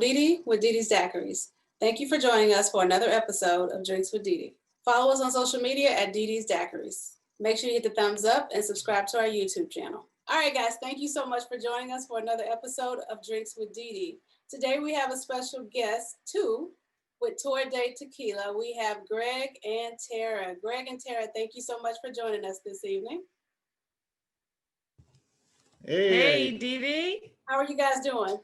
Dee Dee with Dee Dee's Daiquiris. Thank you for joining us for another episode of Drinks with Dee Dee. Follow us on social media at Dee Dee's Daiquiris. Make sure you hit the thumbs up and subscribe to our YouTube channel. All right, guys, thank you so much for joining us for another episode of Drinks with Dee Dee. Today we have a special guest, too, with Torre de Tequila. We have Greg and Tara. Greg and Tara, thank you so much for joining us this evening. Hey, Dee Dee. How are you guys doing?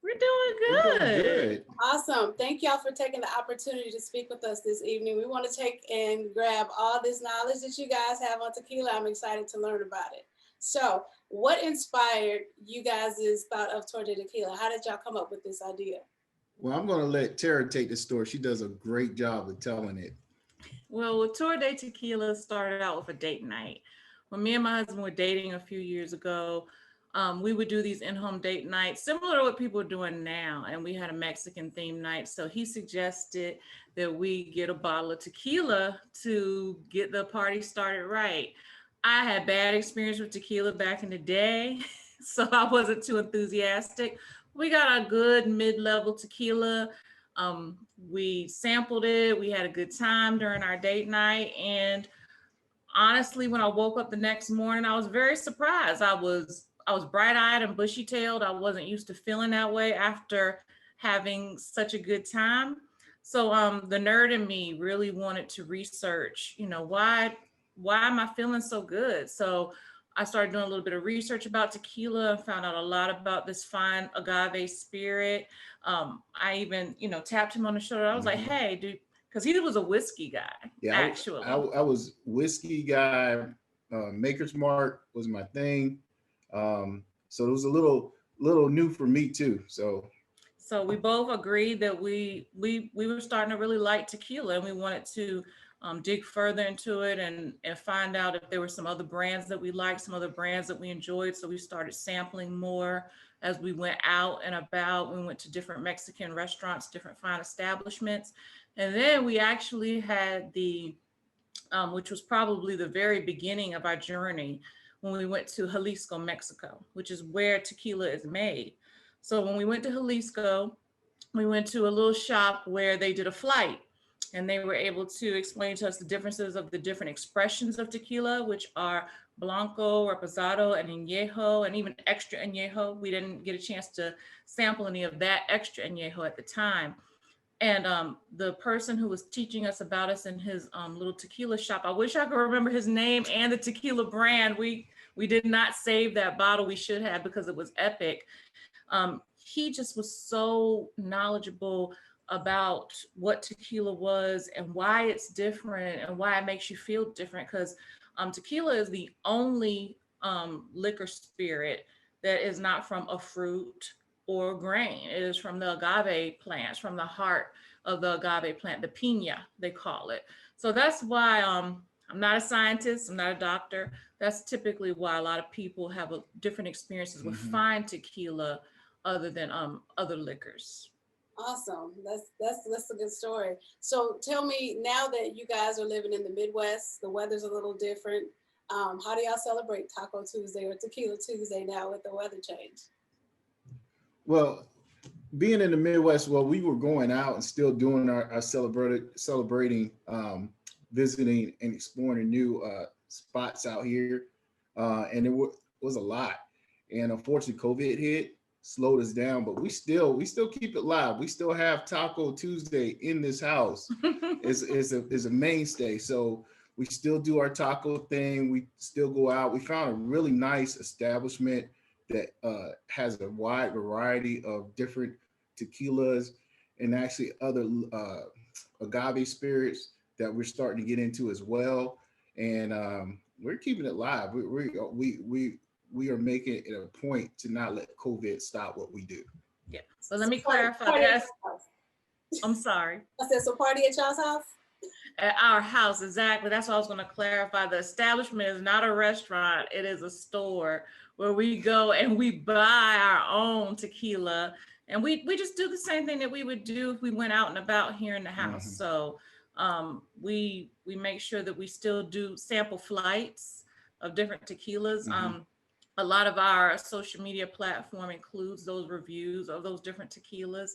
We're doing good. Awesome. Thank y'all for taking the opportunity to speak with us this evening. We want to take and grab all this knowledge that you guys have on tequila. I'm excited to learn about it. So what inspired you guys' thought of Torre de Tequila? How did y'all come up with this idea? Well, I'm going to let Tara take the story. She does a great job of telling it. Well, Torre de Tequila started out with a date night. When me and my husband were dating a few years ago, we would do these in-home date nights, similar to what people are doing now. And we had a Mexican themed night. So he suggested that we get a bottle of tequila to get the party started right. I had bad experience with tequila back in the day, so I wasn't too enthusiastic. We got a good mid-level tequila. We sampled it. We had a good time during our date night. And honestly, when I woke up the next morning, I was very surprised. I was bright-eyed and bushy-tailed. I wasn't used to feeling that way after having such a good time. So the nerd in me really wanted to research, why am I feeling so good? So I started doing a little bit of research about tequila and found out a lot about this fine agave spirit. I even, tapped him on the shoulder. I was like, hey, dude, because he was a whiskey guy, actually. I was whiskey guy. Maker's Mark was my thing. So it was a little new for me too. So we both agreed that we were starting to really like tequila, and we wanted to dig further into it and find out if there were some other brands that we liked, some other brands that we enjoyed. So we started sampling more as we went out and about. We went to different Mexican restaurants, different fine establishments. And then we actually had which was probably the very beginning of our journey, when we went to Jalisco, Mexico, which is where tequila is made. So when we went to Jalisco, we went to a little shop where they did a flight, and they were able to explain to us the differences of the different expressions of tequila, which are Blanco, Reposado, and Añejo, and even extra Añejo. We didn't get a chance to sample any of that extra Añejo at the time. And the person who was teaching us about us in his little tequila shop, I wish I could remember his name and the tequila brand. We did not save that bottle. We should have, because it was epic. He just was so knowledgeable about what tequila was and why it's different and why it makes you feel different. Because tequila is the only liquor spirit that is not from a fruit or grain. It is from the agave plants, from the heart of the agave plant, the piña, they call it. So that's why I'm not a scientist, I'm not a doctor. That's typically why a lot of people have different experiences with fine tequila other than other liquors. Awesome. That's a good story. So tell me, now that you guys are living in the Midwest, the weather's a little different. How do y'all celebrate Taco Tuesday or Tequila Tuesday now with the weather change? Well, being in the Midwest, we were going out and still doing our celebrating, visiting and exploring new spots out here. And it was a lot. And unfortunately, COVID hit, slowed us down, but we still keep it live. We still have Taco Tuesday in this house. is a mainstay. So we still do our taco thing. We still go out. We found a really nice establishment that has a wide variety of different tequilas and actually other agave spirits that we're starting to get into as well. And we're keeping it live. We are making it a point to not let COVID stop what we do. Yeah. So let me clarify that. I'm sorry. I said, so party at y'all's house? At our house, exactly. That's what I was going to clarify. The establishment is not a restaurant. It is a store where we go and we buy our own tequila. And we just do the same thing that we would do if we went out and about here in the house. So we make sure that we still do sample flights of different tequilas. a lot of our social media platform includes those reviews of those different tequilas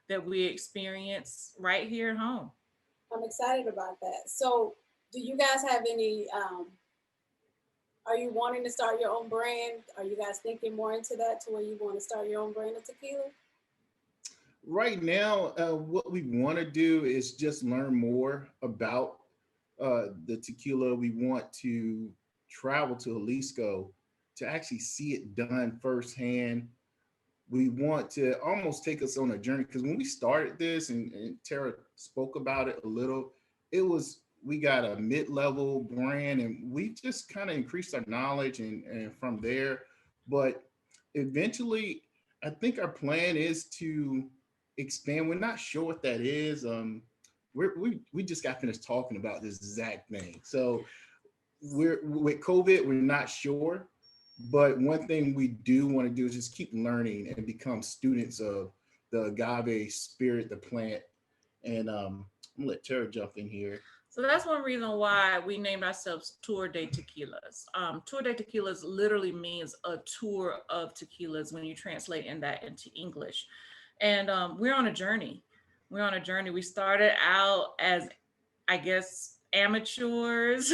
that we experience right here at home. I'm excited about that. So, do you guys have any? Are you wanting to start your own brand? Are you guys thinking more into that to where you want to start your own brand of tequila? Right now, what we want to do is just learn more about the tequila. We want to travel to Jalisco to actually see it done firsthand. We want to almost take us on a journey, because when we started this, and Tara spoke about it a little, it was, we got a mid-level brand and we just kind of increased our knowledge, and from there. But eventually, I think our plan is to expand. We're not sure what that is. We just got finished talking about this exact thing. So we're, with COVID, we're not sure. But one thing we do want to do is just keep learning and become students of the agave spirit, the plant. And I'm gonna let Tara jump in here. So that's one reason why we named ourselves Tour de Tequilas. Tour de Tequilas literally means a tour of tequilas when you translate that into English. And we're on a journey. We're on a journey. We started out as, I guess, amateurs.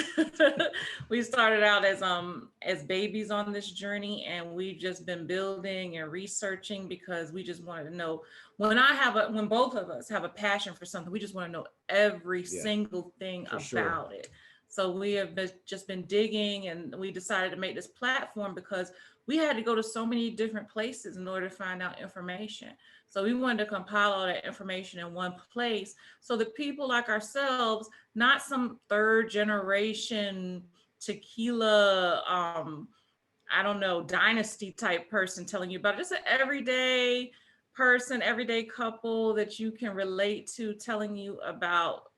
We started out as babies on this journey, and we've just been building and researching because we just wanted to know. When both of us have a passion for something, we just want to know every single thing about it. So we have just been digging, and we decided to make this platform because we had to go to so many different places in order to find out information. So we wanted to compile all that information in one place so that people like ourselves, not some third generation tequila, I don't know, dynasty type person telling you about it, just an everyday person, everyday couple that you can relate to, telling you about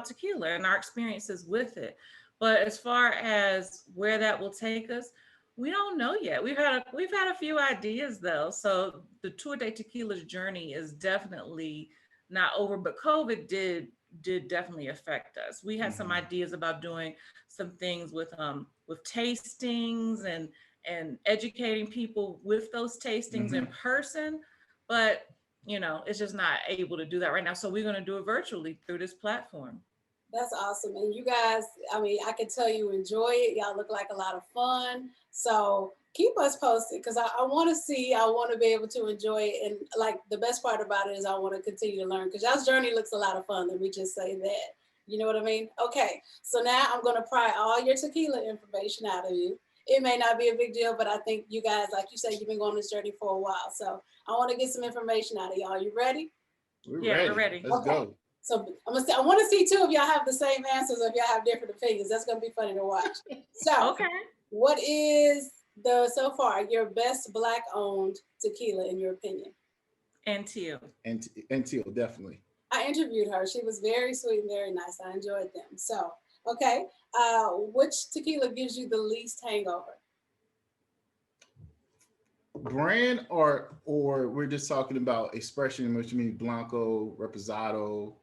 tequila and our experiences with it. But as far as where that will take us, we don't know yet. We've had a few ideas though. So the Tour de Tequila's journey is definitely not over, but COVID did definitely affect us. We had some ideas about doing some things with tastings and educating people with those tastings in person, but you know, it's just not able to do that right now. So we're going to do it virtually through this platform. That's awesome. And you guys, I mean, I can tell you enjoy it. Y'all look like a lot of fun. So keep us posted, because I want to see, I want to be able to enjoy it. And like the best part about it is I want to continue to learn, because y'all's journey looks a lot of fun. Let me just say that. You know what I mean? Okay. So now I'm going to pry all your tequila information out of you. It may not be a big deal, but I think you guys, like you said, you've been going on this journey for a while. So I want to get some information out of y'all. You ready? We're ready. Let's go. So I want to see too if y'all have the same answers or if y'all have different opinions. That's going to be funny to watch. So, what is so far your best Black owned tequila in your opinion? Antio. Antio, definitely. I interviewed her. She was very sweet and very nice. I enjoyed them. So, okay. Which tequila gives you the least hangover? Brand or we're just talking about expression, which means Blanco, Reposado?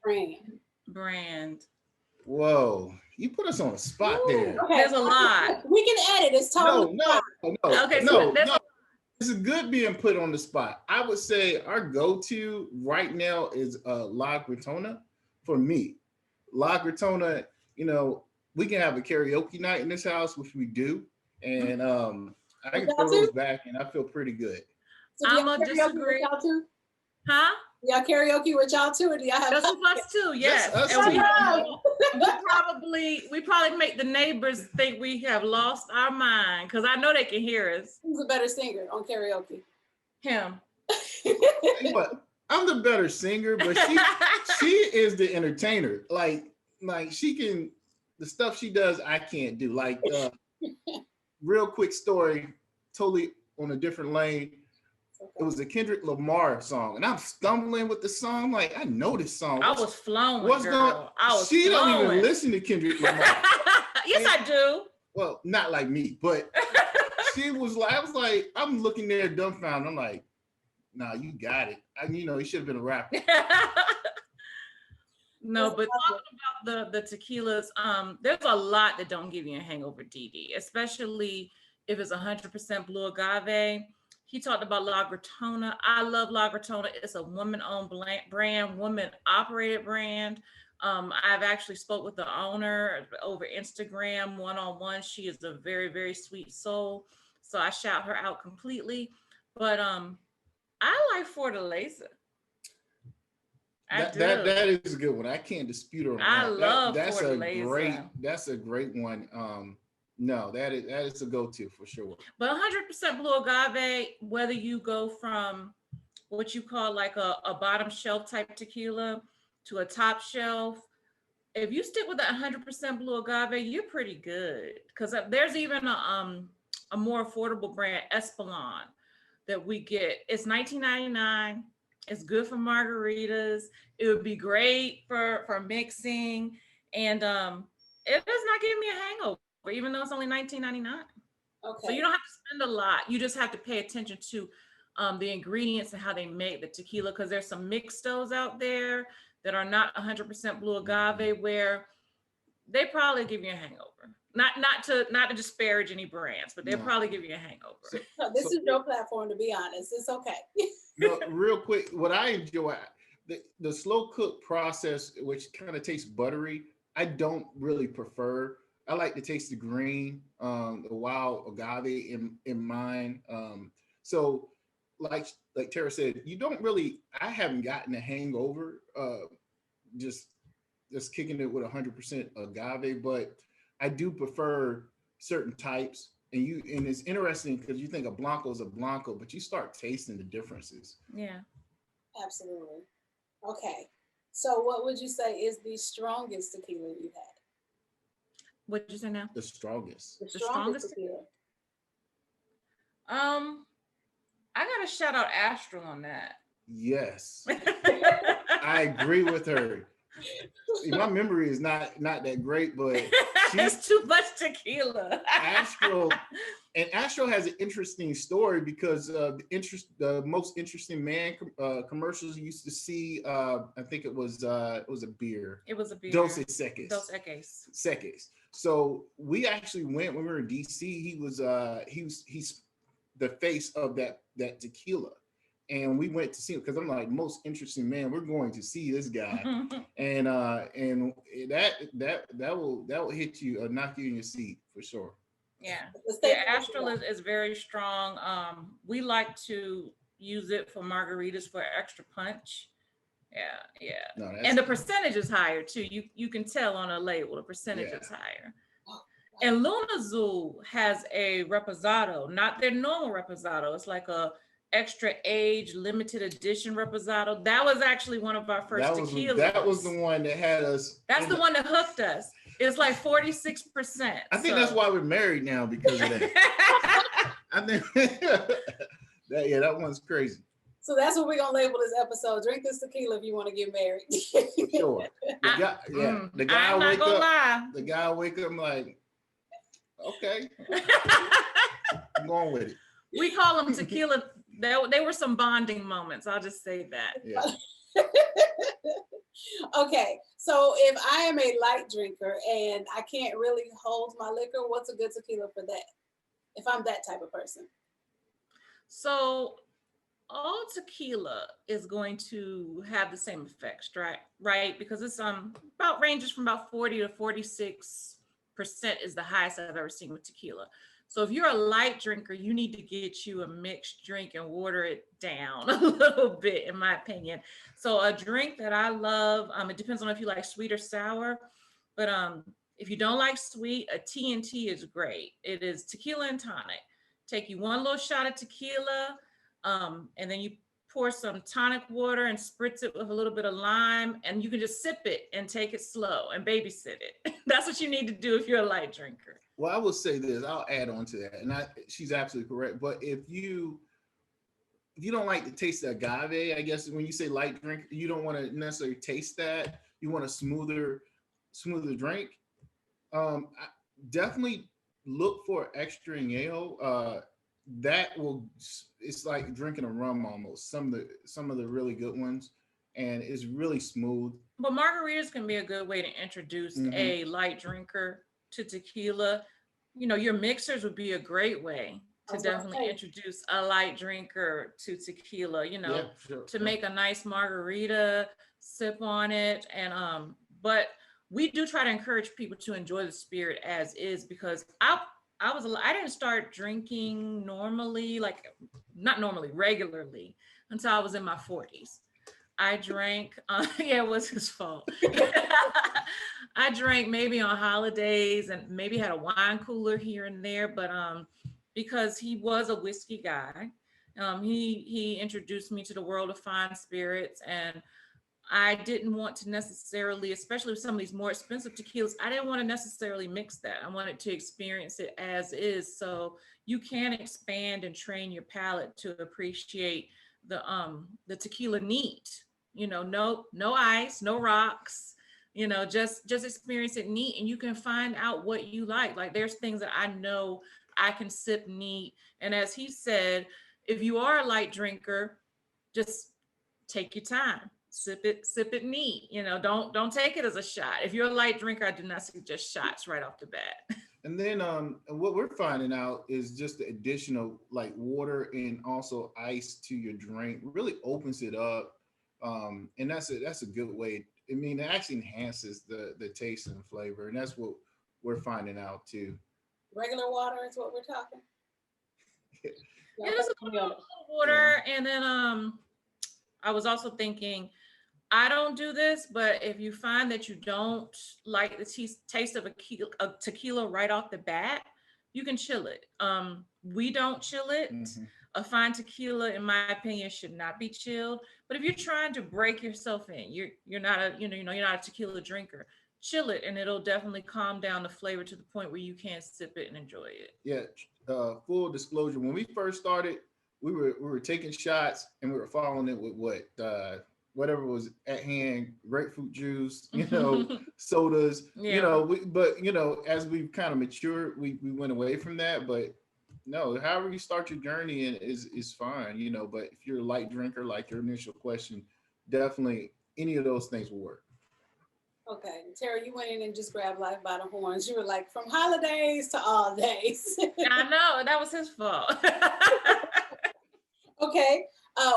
Brand. Whoa, you put us on a spot there. Okay. There's a lot. We can edit. It's totally no. Okay, no. It's good being put on the spot. I would say our go-to right now is La Gritona for me. La Gritona, you know, we can have a karaoke night in this house, which we do. And I can throw those back and I feel pretty good. So I'm gonna disagree. Y'all too? Huh? Y'all karaoke with y'all too, or do y'all have just with us too? Yes. We probably make the neighbors think we have lost our mind, because I know they can hear us. Who's a better singer on karaoke? Him. But I'm the better singer, but she is the entertainer. Like she can, the stuff she does, I can't do. Like real quick story, totally on a different lane. It was a Kendrick Lamar song, and I'm stumbling with the song. Like, I know this song. I was flowing, girl. She don't even listen to Kendrick Lamar. Yes, I do. Well, not like me, but she was like, I was like, I'm looking there dumbfounded. I'm like, nah, you got it. You should have been a rapper. No, but talking about the tequilas, there's a lot that don't give you a hangover, Dee Dee, especially, if it's 100% blue agave. He talked about La Gratona. I love La Gratona. It's a woman-owned brand, woman-operated brand. I've actually spoke with the owner over Instagram one-on-one. She is a very, very sweet soul. So I shout her out completely. But I like Fortaleza. That is a good one. I can't dispute her on I that. love That's Fortaleza. That's a great one. No, that is a go-to for sure. But 100% blue agave, whether you go from what you call like a bottom shelf type tequila to a top shelf, if you stick with the 100% blue agave, you're pretty good. Because there's even a more affordable brand, Espolon, that we get. It's $19.99. It's good for margaritas. It would be great for mixing, and it does not give me a hangover, even though it's only $19.99. Okay. So you don't have to spend a lot. You just have to pay attention to the ingredients and how they make the tequila, because there's some mixtos out there that are not 100% blue agave where they probably give you a hangover. Not to disparage any brands, but they'll probably give you a hangover. So this is your platform, to be honest. It's okay. No, real quick, what I enjoy, the slow cook process, which kind of tastes buttery, I don't really prefer. I like to taste the green, the wild agave in mine. So like Tara said, you don't really, I haven't gotten a hangover, just kicking it with 100% agave, but I do prefer certain types. And it's interesting because you think a Blanco is a Blanco, but you start tasting the differences. Yeah. Absolutely. Okay. So what would you say is the strongest tequila you've had? What did you say now? The strongest. The strongest tequila. I gotta shout out Astral on that. Yes. I agree with her. My memory is not that great, but it's too much tequila. Astral has an interesting story because the most interesting man commercials you used to see. I think it was a beer. It was a beer. Dos Equis. Dos Equis. Seconds. So we actually went when we were in DC. He's the face of that tequila. And we went to see him because I'm like, most interesting man. We're going to see this guy, and that will hit you, knock you in your seat for sure. Yeah, Astral is very strong. We like to use it for margaritas for extra punch. Yeah. No, and the percentage is higher too. You can tell on a label the percentage is higher. And Luna Azul has a reposado, not their normal reposado. It's like a extra age limited edition reposado. That was actually one of our first tequilas. That was the one that had us. That's the one that hooked us. It's like 46%. I think that's why we're married now, because of that. I think that one's crazy. So that's what we're gonna label this episode. Drink this tequila if you want to get married. For sure. The guy wake up, I'm like, okay. I'm going with it. We call them tequila. They were some bonding moments. I'll just say that. Yeah. Okay, so if I am a light drinker and I can't really hold my liquor, what's a good tequila for that? If I'm that type of person. So all tequila is going to have the same effects, right? Because it's ranges from about 40 to 46% is the highest I've ever seen with tequila. So if you're a light drinker, you need to get you a mixed drink and water it down a little bit, in my opinion. So a drink that I love, it depends on if you like sweet or sour, but if you don't like sweet, a T&T is great. It is tequila and tonic. Take you one little shot of tequila, and then you pour some tonic water and spritz it with a little bit of lime, and you can just sip it and take it slow and babysit it. That's what you need to do if you're a light drinker. Well, I will say this, I'll add on to that. And she's absolutely correct. But if you don't like the taste of agave, I guess when you say light drink, you don't want to necessarily taste that. You want a smoother drink. Definitely look for extra añejo. It's like drinking a rum almost. Some of the really good ones, and it's really smooth. But margaritas can be a good way to introduce a light drinker to tequila. your mixers would be a great way to definitely introduce a light drinker to tequila, Yeah, sure. to make a nice margarita, sip on it. And but we do try to encourage people to enjoy the spirit as is, because I didn't start drinking normally, like not normally, regularly, until I was in my 40s. I drank, yeah, it was his fault. I drank maybe on holidays and maybe had a wine cooler here and there, but because he was a whiskey guy, he introduced me to the world of fine spirits, and I didn't want to necessarily, especially with some of these more expensive tequilas, I didn't want to necessarily mix that. I wanted to experience it as is, so you can expand and train your palate to appreciate the tequila neat. No ice, no rocks. Just experience it neat, and you can find out what you like. Like there's things that I know I can sip neat, and as he said, if you are a light drinker, just take your time, sip it neat. Don't take it as a shot. If you're a light drinker, I do not suggest shots right off the bat. And then what we're finding out is just the addition of like water and also ice to your drink really opens it up. And that's a good way. I mean, it actually enhances the taste and flavor, and that's what we're finding out too. Regular water is what we're talking. Yeah, just a little water, and then I was also thinking, I don't do this, but if you find that you don't like the taste of a tequila right off the bat, you can chill it. We don't chill it. Mm-hmm. A fine tequila, in my opinion, should not be chilled. But if you're trying to break yourself in, you're not you're not a tequila drinker, chill it, and it'll definitely calm down the flavor to the point where you can sip it and enjoy it. Yeah. Full disclosure, when we first started, we were taking shots and we were following it with whatever was at hand, grapefruit juice, sodas, Yeah. but as we've kind of matured, we went away from that. But no, however you start your journey in is fine, but if you're a light drinker, like your initial question, definitely any of those things will work. Okay, Tara, you went in and just grabbed life by the horns. You were like, from holidays to all days. I know, that was his fault. Okay,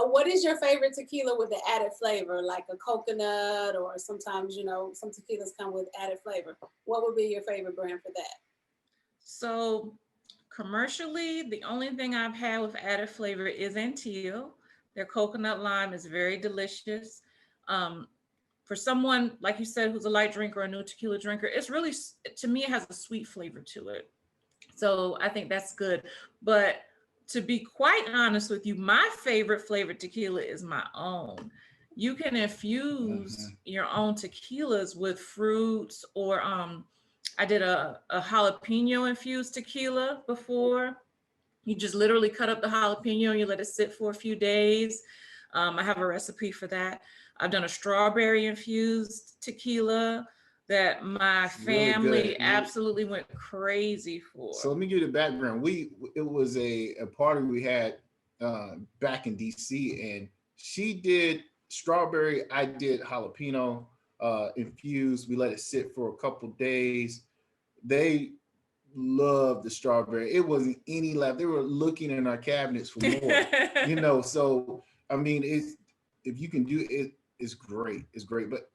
what is your favorite tequila with the added flavor, like a coconut, or sometimes, some tequilas come with added flavor. What would be your favorite brand for that? So commercially, the only thing I've had with added flavor is Antille. Their coconut lime is very delicious. For someone, like you said, who's a light drinker or a new tequila drinker, it's really, to me, it has a sweet flavor to it. So I think that's good. But to be quite honest with you, my favorite flavored tequila is my own. You can infuse your own tequilas with fruits, or I did a jalapeno infused tequila before. You just literally cut up the jalapeno and you let it sit for a few days. I have a recipe for that. I've done a strawberry infused tequila that my family really absolutely went crazy for. So let me give you the background. It was a party we had back in DC, and she did strawberry, I did jalapeno infused. We let it sit for a couple days. They loved the strawberry. It wasn't any left. They were looking in our cabinets for more. So I mean, if you can do it, it's great. It's great. But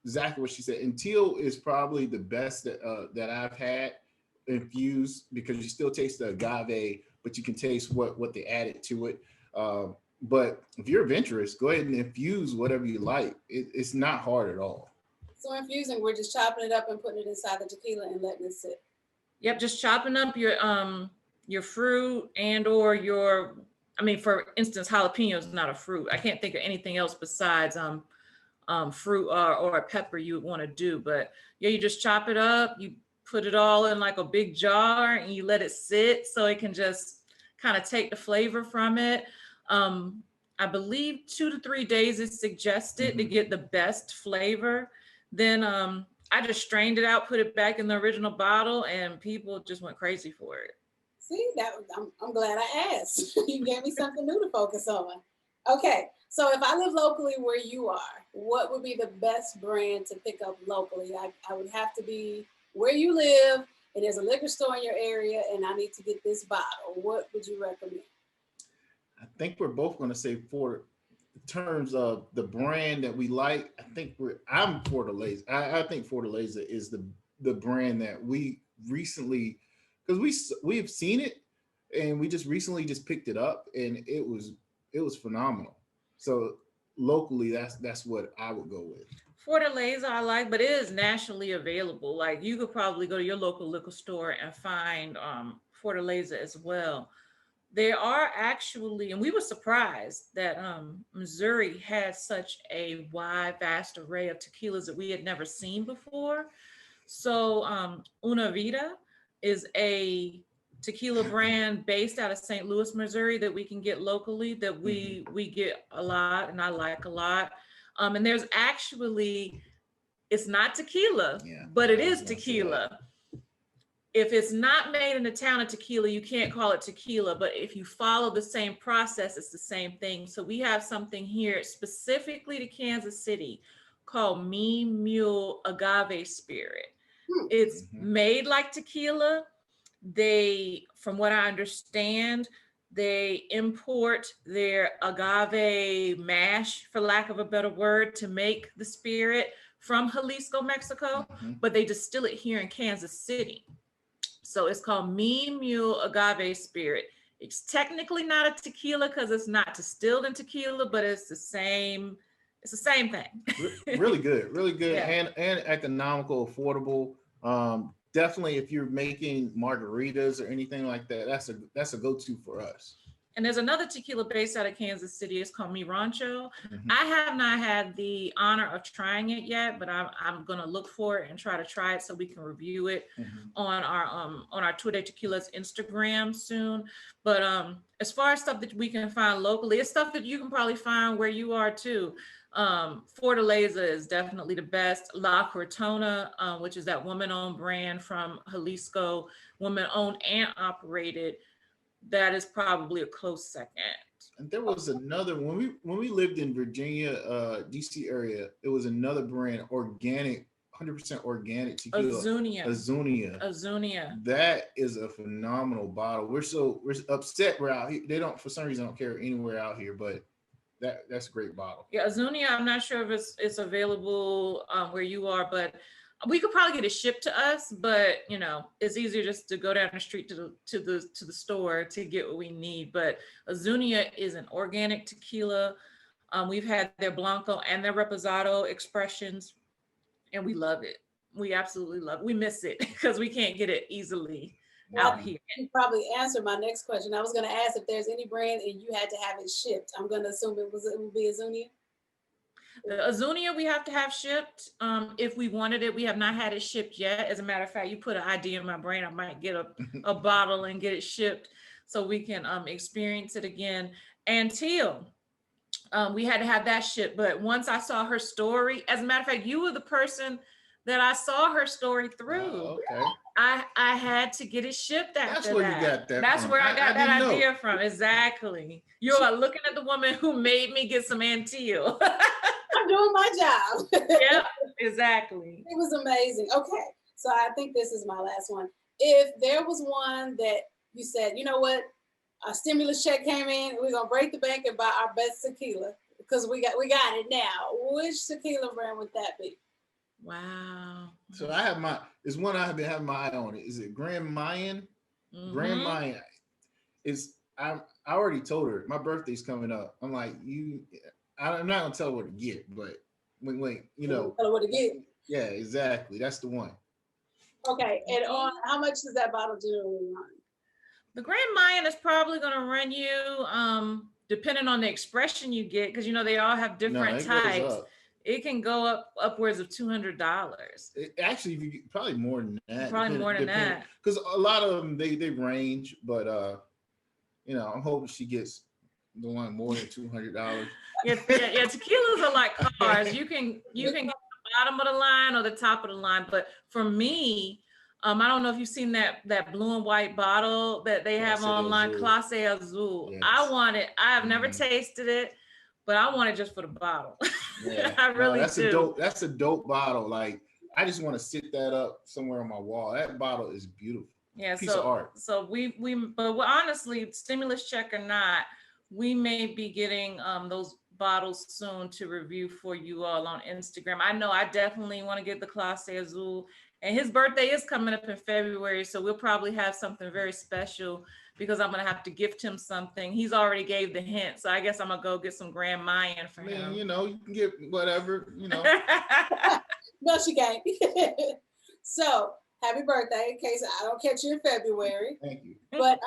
exactly what she said, Antille is probably the best that I've had infused, because you still taste the agave, but you can taste what they added to it. But if you're adventurous, go ahead and infuse whatever you like. It's not hard at all. So infusing, we're just chopping it up and putting it inside the tequila and letting it sit. Yep, just chopping up your fruit and or your, for instance, jalapeno is not a fruit. I can't think of anything else besides fruit or a pepper you would want to do. But yeah, you just chop it up, you put it all in like a big jar and you let it sit so it can just kind of take the flavor from it. I believe 2 to 3 days is suggested to get the best flavor. Then I just strained it out, put it back in the original bottle, and people just went crazy for it. See, I'm glad I asked. You gave me something new to focus on. Okay, so if I live locally where you are, what would be the best brand to pick up locally? I would have to be where you live and there's a liquor store in your area and I need to get this bottle, what would you recommend? I think we're both going to say for in terms of the brand that we like. I'm Fortaleza. I think Fortaleza is the brand that we recently, because we have seen it and we just recently just picked it up and it was phenomenal. So locally, that's what I would go with. Fortaleza I like, but it is nationally available. Like you could probably go to your local liquor store and find Fortaleza as well. There are actually, and we were surprised that Missouri had such a wide, vast array of tequilas that we had never seen before. So Una Vida is a tequila brand based out of St. Louis, Missouri that we can get locally that we get a lot and I like a lot. And there's actually, it's not tequila, but it is tequila. If it's not made in the town of Tequila, you can't call it tequila, but if you follow the same process, it's the same thing. So we have something here specifically to Kansas City called Mule Agave Spirit. It's made like tequila. They, from what I understand, they import their agave mash, for lack of a better word, to make the spirit from Jalisco, Mexico, but they distill it here in Kansas City. So it's called Mule Agave Spirit. It's technically not a tequila because it's not distilled in tequila, but it's the same thing. Really good, Yeah. and economical, affordable. Definitely, if you're making margaritas or anything like that, that's a go-to for us. And there's another tequila based out of Kansas City. It's called Mi Rancho. I have not had the honor of trying it yet, but I'm gonna look for it and try to try it so we can review it on our Two Day Tequila's Instagram soon. But as far as stuff that we can find locally, it's stuff that you can probably find where you are too. Fortaleza is definitely the best. La Cortona, which is that woman-owned brand from Jalisco, woman-owned and operated. That is probably a close second. And there was another when we lived in Virginia, DC area. It was another brand, organic, 100% organic tequila. Azunia. That is a phenomenal bottle. We're upset we're out here. They don't, for some reason, don't carry anywhere out here, but that's a great bottle. Yeah, Azunia. I'm not sure if it's available where you are, but we could probably get it shipped to us, but you know, it's easier just to go down the street to the store to get what we need. But Azunia is an organic tequila. We've had their Blanco and their Reposado expressions, and we love it. We absolutely love it. We miss it because we can't get it easily out here. You probably answered my next question. I was going to ask if there's any brand and you had to have it shipped. I'm going to assume it would be Azunia. The Azunia we have to have shipped if we wanted it. We have not had it shipped yet. As a matter of fact, you put an idea in my brain, I might get a bottle and get it shipped so we can experience it again. And Teal, we had to have that shipped. But once I saw her story, as a matter of fact, you were the person that I saw her story through. Oh, okay. I had to get it shipped after That's where that. You got that That's from. where I got that idea know. from. Exactly. You are looking at the woman who made me get some Antil. I'm doing my job. Yep, exactly. It was amazing. Okay, so I think this is my last one. If there was one that you said, you know what, a stimulus check came in, we're gonna break the bank and buy our best tequila because we got it now. Which tequila brand would that be? Wow. So it's one I have been having my eye on. Is it Grand Mayan? Grand Mayan. I already told her my birthday's coming up. I'm like, I'm not gonna tell her what to get, but wait, you know. Tell her what to get. Yeah, exactly. That's the one. Okay, and how much does that bottle generally run? The Grand Mayan is probably gonna run you, depending on the expression you get, because you know they all have different types. It can go upwards of $200. Actually, probably more than that. Probably more than that. Because a lot of them they range, but you know, I'm hoping she gets the one more than $200. Yeah, tequilas are like cars. You can get the bottom of the line or the top of the line. But for me, I don't know if you've seen that blue and white bottle that they have online, Clase Azul. Yes. I want it. I have never tasted it, but I want it just for the bottle. Yeah. I really do. That's a dope bottle. Like I just want to sit that up somewhere on my wall. That bottle is beautiful. Yeah, Piece of art. So but honestly, stimulus check or not, we may be getting those bottles soon to review for you all on Instagram. I know I definitely want to get the Clase Azul, and his birthday is coming up in February, so we'll probably have something very special because I'm gonna have to gift him something. He's already gave the hint, so I guess I'm gonna go get some Grand Mayan for him. You know, you can get whatever, you know. No, she can't. So happy birthday, in case I don't catch you in February. Thank you. But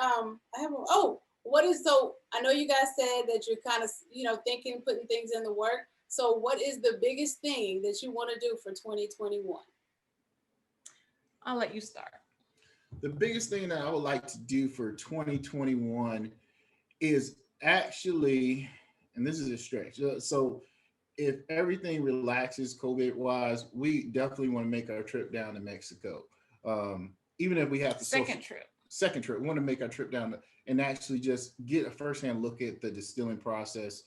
what is, so I know you guys said that you're kind of, thinking, putting things in the work. So what is the biggest thing that you want to do for 2021? I'll let you start. The biggest thing that I would like to do for 2021 is actually, and this is a stretch. So if everything relaxes COVID wise, we definitely want to make our trip down to Mexico. Even if we have to second trip, we want to make our trip down and actually just get a firsthand look at the distilling process.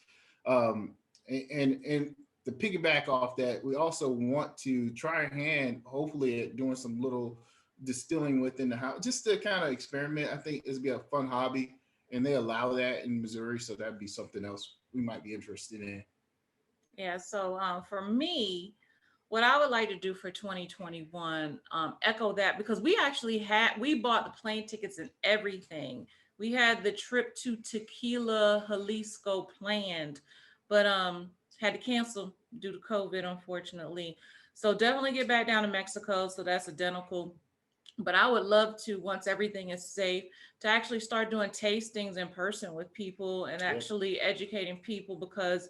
And to piggyback off that, we also want to try our hand, hopefully, at doing some little distilling within the house, just to kind of experiment. I think it'd be a fun hobby, and they allow that in Missouri, so that'd be something else we might be interested in. Yeah, so for me, what I would like to do for 2021, echo that, because we bought the plane tickets and everything. We had the trip to Tequila, Jalisco planned, but had to cancel due to COVID, unfortunately. So definitely get back down to Mexico. So that's identical. But I would love to, once everything is safe, to actually start doing tastings in person with people and actually educating people, because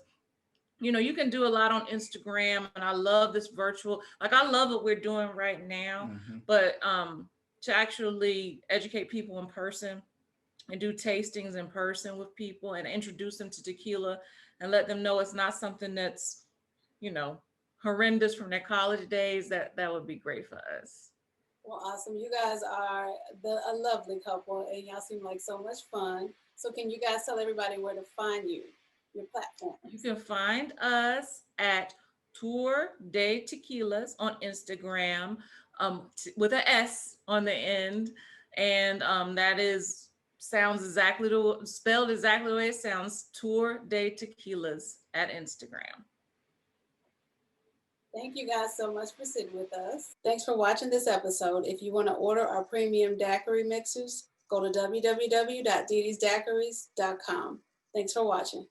you can do a lot on Instagram, and I love this virtual, like I love what we're doing right now, but to actually educate people in person and do tastings in person with people and introduce them to tequila and let them know it's not something that's, horrendous from their college days, that would be great for us. Well, awesome. You guys are a lovely couple, and y'all seem like so much fun. So can you guys tell everybody where to find you? Your platform. You can find us at Tour de Tequilas on Instagram, with an S on the end, and that is spelled exactly the way it sounds. Tour de Tequilas at Instagram. Thank you guys so much for sitting with us. Thanks for watching this episode. If you want to order our premium daiquiri mixers, go to www.deedesdaiquiris.com. Thanks for watching.